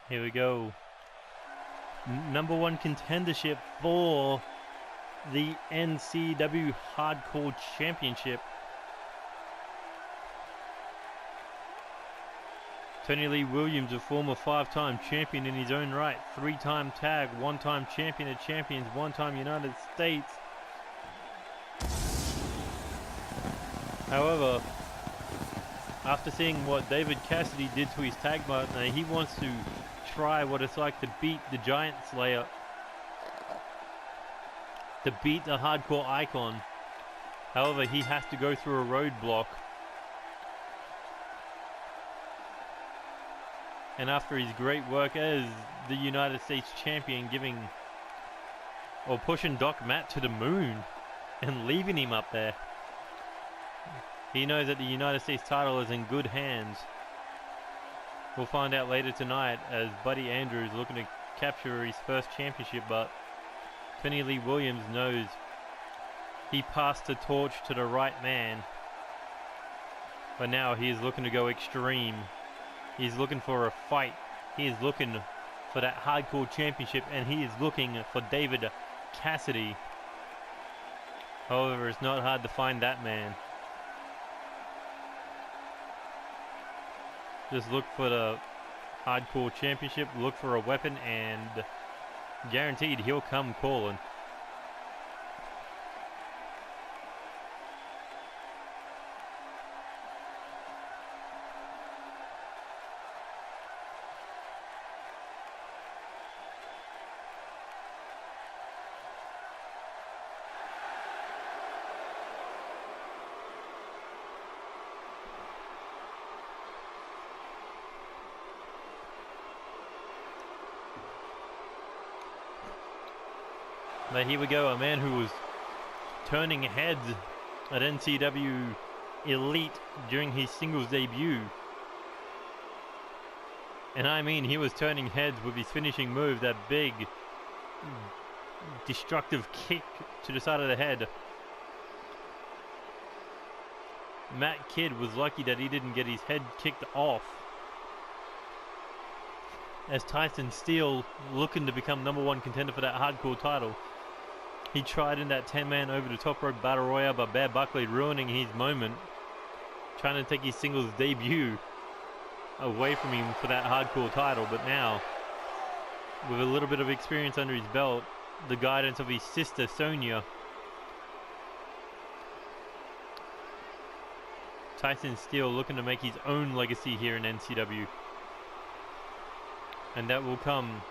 Here we go. Number one contendership for the NCW Hardcore Championship. Tony Lee Williams, a former 5-time champion in his own right, 3-time tag, 1-time champion of champions, 1-time United States. However, after seeing what David Cassidy did to his tag partner, he wants to try what it's like to beat the Giant Slayer, to beat the hardcore icon. However, he has to go through a roadblock. And after his great work as the United States champion, pushing Doc Matt to the moon and leaving him up there, he knows that the United States title is in good hands. We'll find out later tonight as Buddy Andrews looking to capture his first championship, but Tony Lee Williams knows he passed the torch to the right man. But now he is looking to go extreme. He's looking for a fight. He is looking for that hardcore championship, and he is looking for David Cassidy. However, it's not hard to find that man. Just look for the hardcore championship, look for a weapon, and guaranteed he'll come calling. But here we go, a man who was turning heads at NCW Elite during his singles debut. And I mean, he was turning heads with his finishing move, that big, destructive kick to the side of the head. Matt Kidd was lucky that he didn't get his head kicked off, as Tyson Steele, looking to become number one contender for that hardcore title. He tried in that 10-man over the top rope battle royale, but Bear Buckley ruining his moment, trying to take his singles debut away from him for that hardcore title. But now, with a little bit of experience under his belt, the guidance of his sister Sonya, Tyson Steele looking to make his own legacy here in NCW. And that will come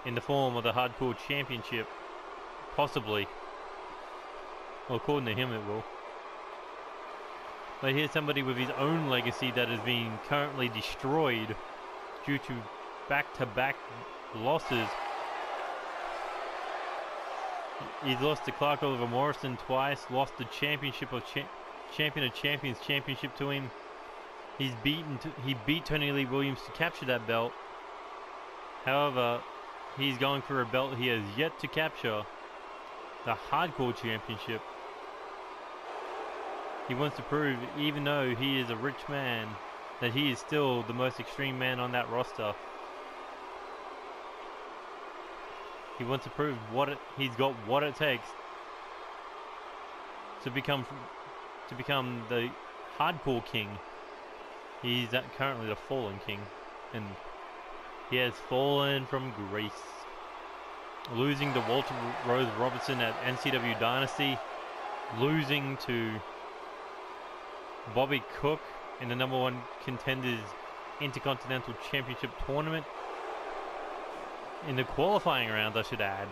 in the form of the Hardcore Championship. Possibly. Well, according to him it will. But here's somebody with his own legacy that is being currently destroyed due to back-to-back losses. He's lost to Clark Oliver Morrison twice, lost the championship of Champion of Champions championship to him. He beat Tony Lee Williams to capture that belt. However, he's going for a belt he has yet to capture, the Hardcore Championship. He wants to prove, even though he is a rich man, that he is still the most extreme man on that roster. He wants to prove he's got what it takes to become the Hardcore King. He's currently the Fallen King, and he has fallen from grace, losing to Walter Rose Robertson at NCW Dynasty, losing to Bobby Cook in the number one Contenders Intercontinental Championship Tournament. In the qualifying round, I should add.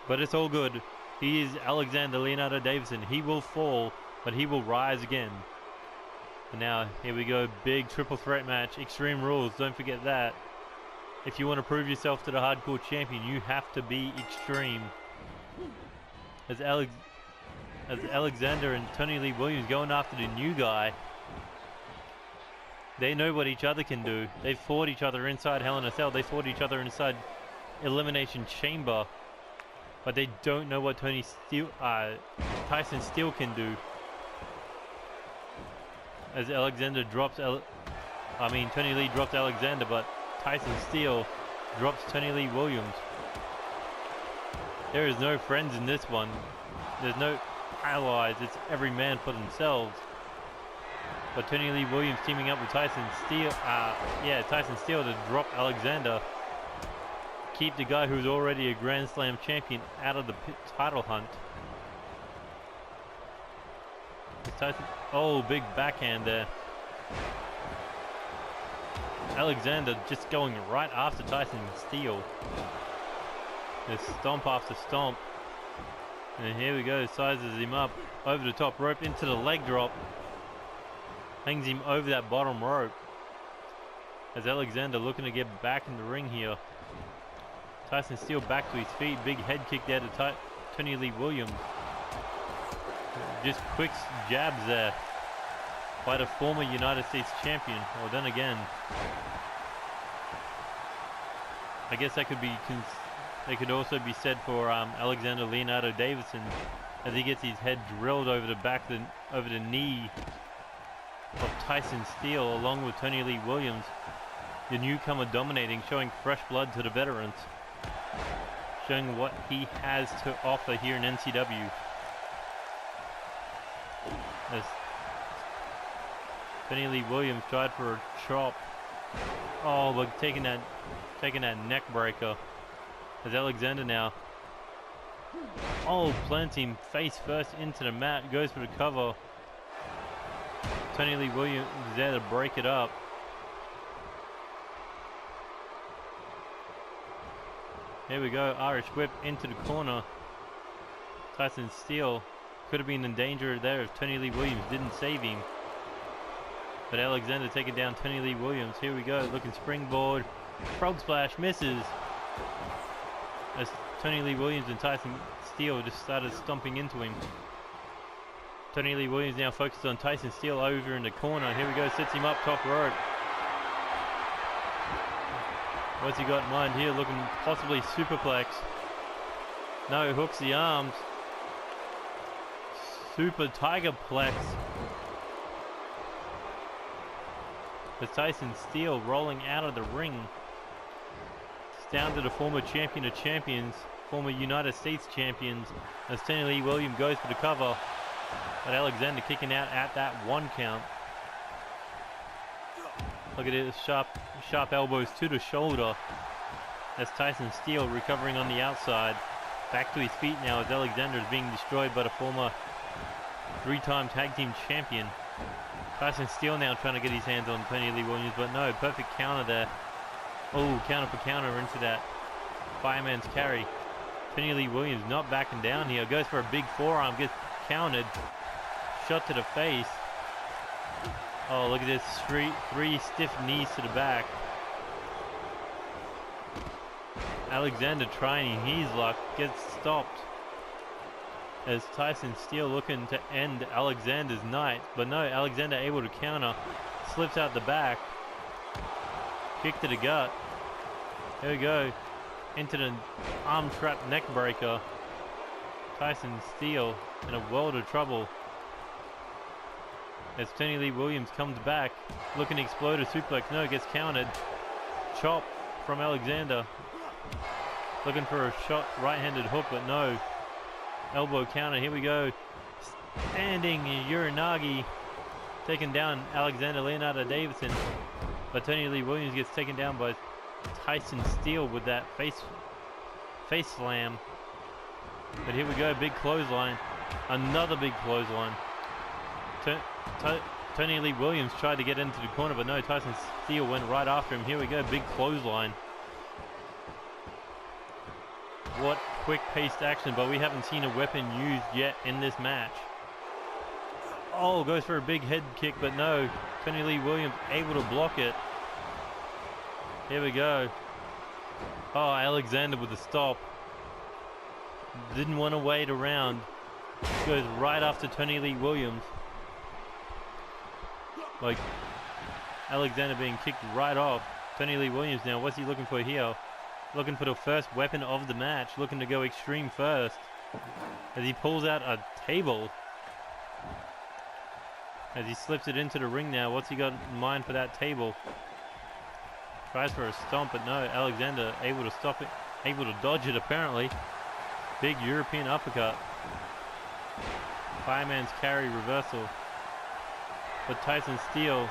But it's all good. He is Alexander Leonardo Davison. He will fall, but he will rise again. And now, here we go, big triple threat match, Extreme Rules, don't forget that. If you want to prove yourself to the Hardcore Champion, you have to be extreme. As Alexander and Tony Lee Williams going after the new guy, they know what each other can do. They've fought each other inside Hell in a Cell, they fought each other inside Elimination Chamber, but they don't know what Tyson Steele can do. As Alexander drops Tony Lee drops Alexander, but Tyson Steele drops Tony Lee Williams. There is no friends in this one. There's no allies. It's every man for themselves. But Tony Lee Williams teaming up with Tyson Steele. Tyson Steele to drop Alexander. Keep the guy who's already a Grand Slam champion out of the title hunt. Tyson, oh, big backhand there. Alexander just going right after Tyson Steele. There's stomp after stomp. And here we go, sizes him up over the top rope into the leg drop. Hangs him over that bottom rope. As Alexander looking to get back in the ring here. Tyson Steele back to his feet. Big head kick there to Tony Lee Williams. Just quick jabs there by the former United States champion. Well, then again, I guess that could be they could also be said for Alexander Leonardo Davidson, as he gets his head drilled over the back, over the knee of Tyson Steele, along with Tony Lee Williams, the newcomer dominating, showing fresh blood to the veterans, showing what he has to offer here in NCW. As Tony Lee Williams tried for a chop. Oh, but taking that neck breaker. As Alexander now, oh, plants him face first into the mat, goes for the cover. Tony Lee Williams is there to break it up. Here we go, Irish whip into the corner. Tyson Steele could have been in danger there if Tony Lee Williams didn't save him. But Alexander taking down Tony Lee Williams. Here we go, looking springboard. Frog splash, misses. As Tony Lee Williams and Tyson Steele just started stomping into him. Tony Lee Williams now focused on Tyson Steele over in the corner. Here we go, sets him up top rope. What's he got in mind here? Looking possibly superplex. No, hooks the arms. Super Tigerplex. As Tyson Steele rolling out of the ring. It's down to the former champion of champions, former United States champions, as Tony Lee Williams goes for the cover. But Alexander kicking out at that 1 count. Look at it, sharp elbows to the shoulder. As Tyson Steele recovering on the outside. Back to his feet now as Alexander is being destroyed by the former 3-time tag team champion. Tyson Steele now trying to get his hands on Tony Lee Williams, but no, perfect counter there. Oh, counter for counter into that fireman's carry. Tony Lee Williams not backing down here. Goes for a big forearm, gets countered. Shot to the face. Oh, look at this. 3 stiff knees to the back. Alexander trying his luck, gets stopped. As Tyson Steele looking to end Alexander's night. But no, Alexander able to counter. Slips out the back. Kick to the gut. Here we go. Into the arm trap neck breaker. Tyson Steele in a world of trouble. As Tony Lee Williams comes back. Looking to explode a suplex. No, gets countered. Chop from Alexander. Looking for a shot right-handed hook, but no. Elbow counter. Here we go. Standing Uranagi. Taking down Alexander Leonardo Davidson. But Tony Lee Williams gets taken down by Tyson Steele with that face slam. But here we go, big clothesline. Another big clothesline. Tony Lee Williams tried to get into the corner, but no, Tyson Steele went right after him. Here we go, big clothesline. What quick-paced action, but we haven't seen a weapon used yet in this match. Oh, goes for a big head kick, but no. Tony Lee Williams able to block it. Here we go. Oh, Alexander with the stop. Didn't want to wait around. Goes right after Tony Lee Williams. Like, Alexander being kicked right off. Tony Lee Williams now, what's he looking for here? Looking for the first weapon of the match. Looking to go extreme first. As he pulls out a table. As he slips it into the ring now. What's he got in mind for that table? Tries for a stomp, but no. Alexander able to stop it. Able to dodge it, apparently. Big European uppercut. Fireman's carry reversal. But Tyson Steele.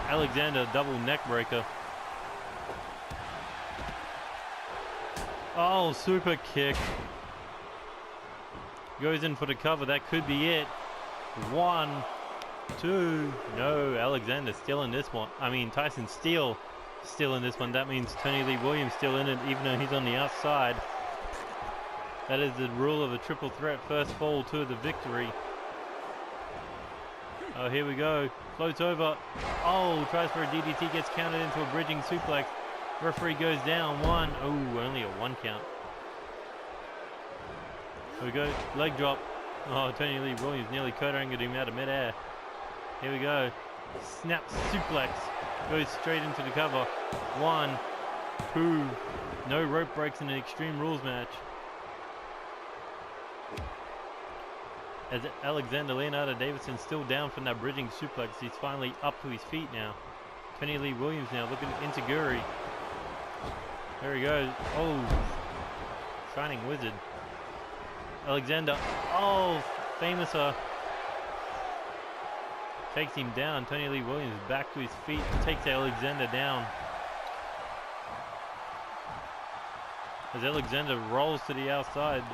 Alexander double neck breaker. Oh, super kick. Goes in for the cover. That could be it. 1, 2. No, Alexander still in this one. I mean, Tyson Steele still in this one. That means Tony Lee Williams still in it, even though he's on the outside. That is the rule of a triple threat. First fall to the victory. Oh, here we go. Floats over. Oh, tries for a DDT. Gets counted into a bridging suplex. Referee goes down. 1. Oh, only a 1 count. Here we go. Leg drop. Oh, Tony Lee Williams nearly Kurt-angered him out of midair. Here we go. Snap suplex. Goes straight into the cover. 1, 2. No rope breaks in an Extreme Rules match. As Alexander Leonardo Davidson still down from that bridging suplex, he's finally up to his feet now. Tony Lee Williams now looking into Guri. There he goes. Oh, Shining Wizard. Alexander. Oh, Famouser. Takes him down. Tony Lee Williams back to his feet. Takes Alexander down. As Alexander rolls to the outside.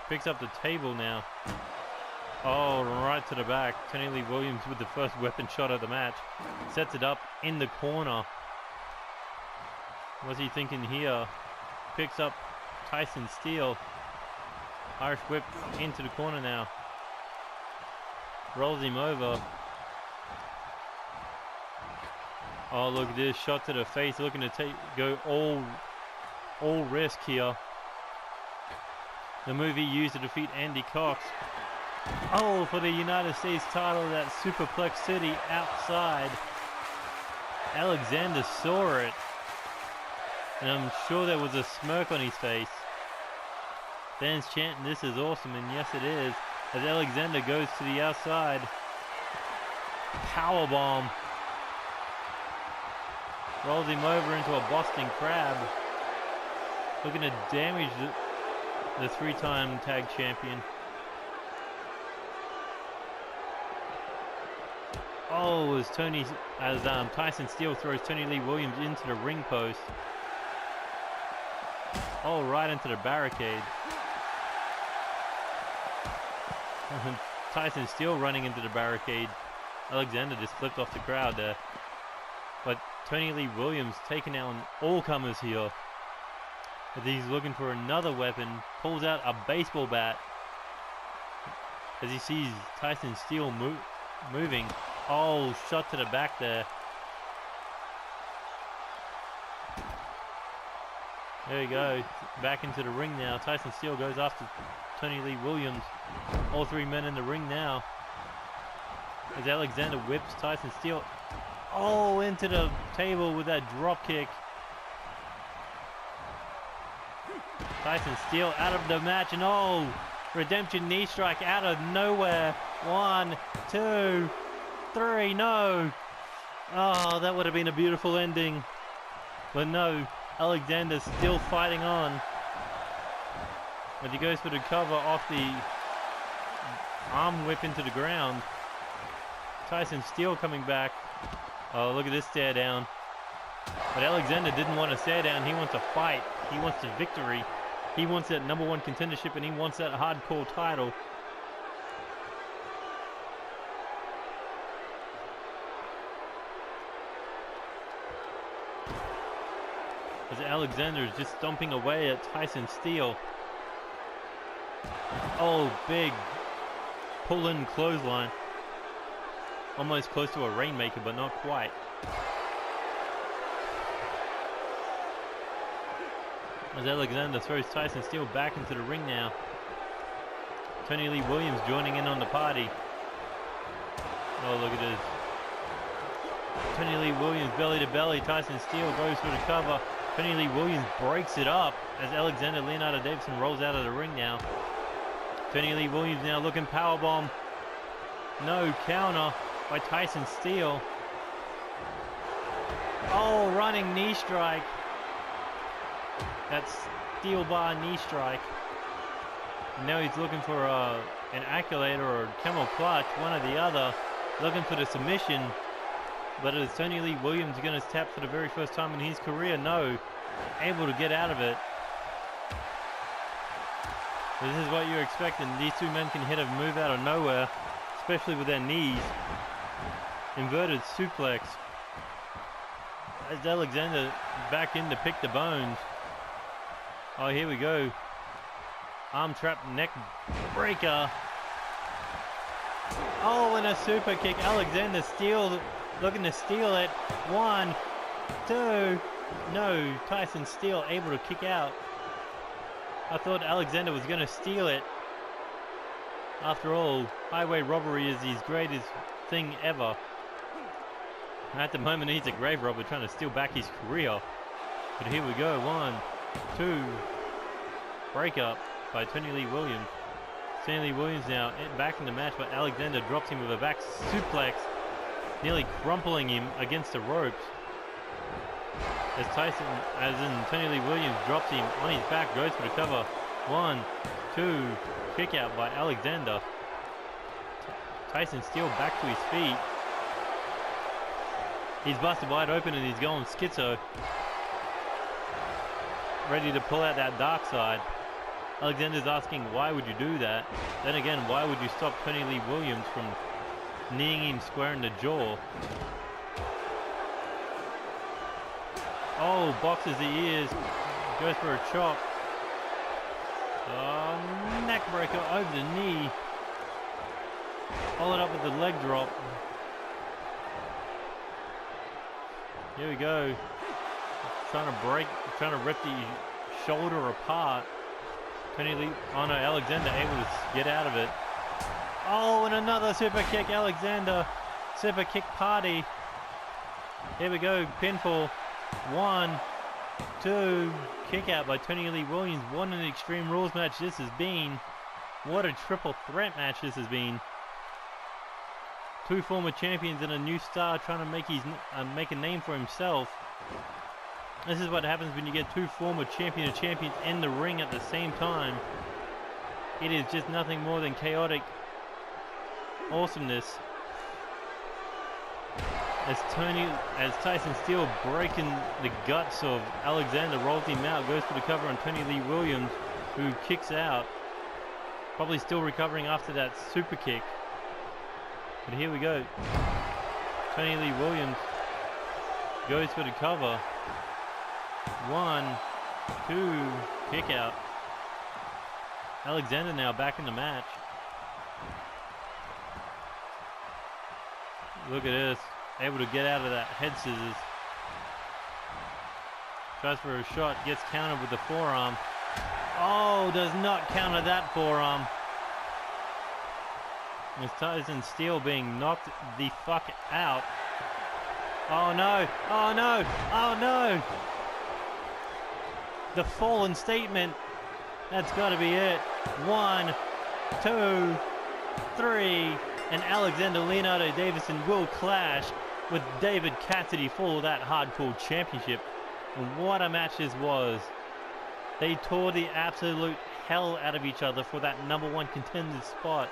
Picks up the table now. Oh, right to the back. Tony Lee Williams with the first weapon shot of the match. Sets it up in the corner. What's he thinking here? Picks up Tyson Steele. Irish whip into the corner now. Rolls him over. Oh, look at this. Shot to the face. Looking to go all risk here. The move he used to defeat Andy Cox. Oh, for the United States title, that Superplex City outside. Alexander saw it. And I'm sure there was a smirk on his face. Fans chanting, "This is awesome," and yes it is. As Alexander goes to the outside. Powerbomb. Rolls him over into a Boston Crab. Looking to damage the 3-time tag champion. Oh, as Tyson Steele throws Tony Lee Williams into the ring post. Oh, right into the barricade. Tyson Steele running into the barricade. Alexander just flipped off the crowd there. But Tony Lee Williams taking down all comers here. As he's looking for another weapon, pulls out a baseball bat. As he sees Tyson Steele moving. Oh, shot to the back there. There you go. Back into the ring now. Tyson Steele goes after Tony Lee Williams. All 3 men in the ring now. As Alexander whips Tyson Steele. Oh, into the table with that drop kick. Tyson Steele out of the match, and oh, redemption knee strike out of nowhere. 1, 2, 3, no. Oh, that would have been a beautiful ending. But no, Alexander's still fighting on. But he goes for the cover off the arm whip into the ground. Tyson Steele coming back. Oh, look at this stare down. But Alexander didn't want to stare down. He wants a fight. He wants the victory. He wants that #1 contendership, and he wants that hardcore title. As Alexander is just stomping away at Tyson Steele. Oh, big pull-in clothesline. Almost close to a rainmaker, but not quite. As Alexander throws Tyson Steele back into the ring now. Tony Lee Williams joining in on the party. Oh, look at this. Tony Lee Williams belly to belly. Tyson Steele goes for the cover. Tony Lee Williams breaks it up as Alexander Leonardo Davidson rolls out of the ring now. Tony Lee Williams now looking powerbomb. No counter by Tyson Steele. Oh, running knee strike. That's steel bar knee strike. Now he's looking for an accolator or a camel clutch, one or the other. Looking for the submission. But is Tony Lee Williams going to tap for the very first time in his career? No. Able to get out of it. This is what you're expecting. These two men can hit a move out of nowhere, especially with their knees. Inverted suplex. As Alexander back in to pick the bones. Oh, here we go. Arm trap neck breaker. Oh, and a super kick. Alexander Steele looking to steal it. 1, 2. No, Tyson Steele able to kick out. I thought Alexander was going to steal it. After all, highway robbery is his greatest thing ever. At the moment, he's a grave robber trying to steal back his career. But here we go. 1, 2. Breakup by Tony Lee Williams. Tony Lee Williams now back in the match, but Alexander drops him with a back suplex, nearly crumpling him against the ropes. As in Tony Lee Williams drops him on his back, goes for the cover. 1, 2, kick out by Alexander. Tyson Steele back to his feet. He's busted wide open and he's going schizo. Ready to pull out that dark side. Alexander's asking, why would you do that? Then again, why would you stop Tony Lee Williams from kneeing him square in the jaw? Oh, boxes the ears, goes for a chop. Neck breaker over the knee. Followed up with the leg drop. Here we go. Trying to rip the shoulder apart. Tony Lee, oh no, Alexander able to get out of it. Oh, and another super kick, Alexander. Super kick party. Here we go, pinfall. 1, 2, kick out by Tony Lee Williams. What an Extreme Rules match this has been. What a triple threat match this has been. Two former champions and a new star trying to make a name for himself. This is what happens when you get two former champions in the ring at the same time. It is just nothing more than chaotic awesomeness. As Tyson Steele breaking the guts of Alexander, rolls him out, goes for the cover on Tony Lee Williams, who kicks out. Probably still recovering after that super kick. But here we go. Tony Lee Williams goes for the cover. 1, 2, kick out. Alexander now back in the match. Look at this. Able to get out of that head scissors. Tries for a shot, gets countered with the forearm. Oh, does not counter that forearm. As Tyson Steele being knocked the fuck out. Oh no, oh no, oh no. The fallen statement. That's got to be it. 1, 2, 3. And Alexander Leonardo Davison will clash with David Cassidy for that Hardcore Championship. And what a match this was. They tore the absolute hell out of each other for that #1 contender spot.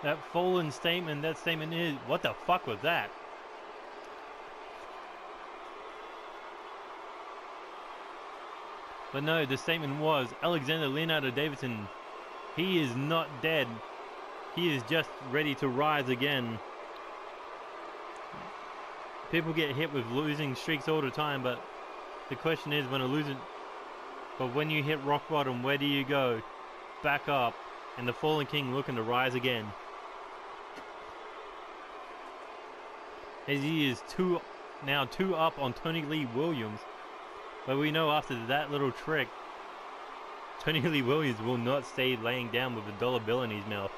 That fallen statement, that statement is, what the fuck was that? But no, the statement was, Alexander Leonardo Davison, he is not dead. He is just ready to rise again. People get hit with losing streaks all the time, but the question is when you hit rock bottom, where do you go? back up, and the Fallen King looking to rise again. As he is now two up on Tony Lee Williams. But we know after that little trick, Tony Lee Williams will not stay laying down with a dollar bill in his mouth.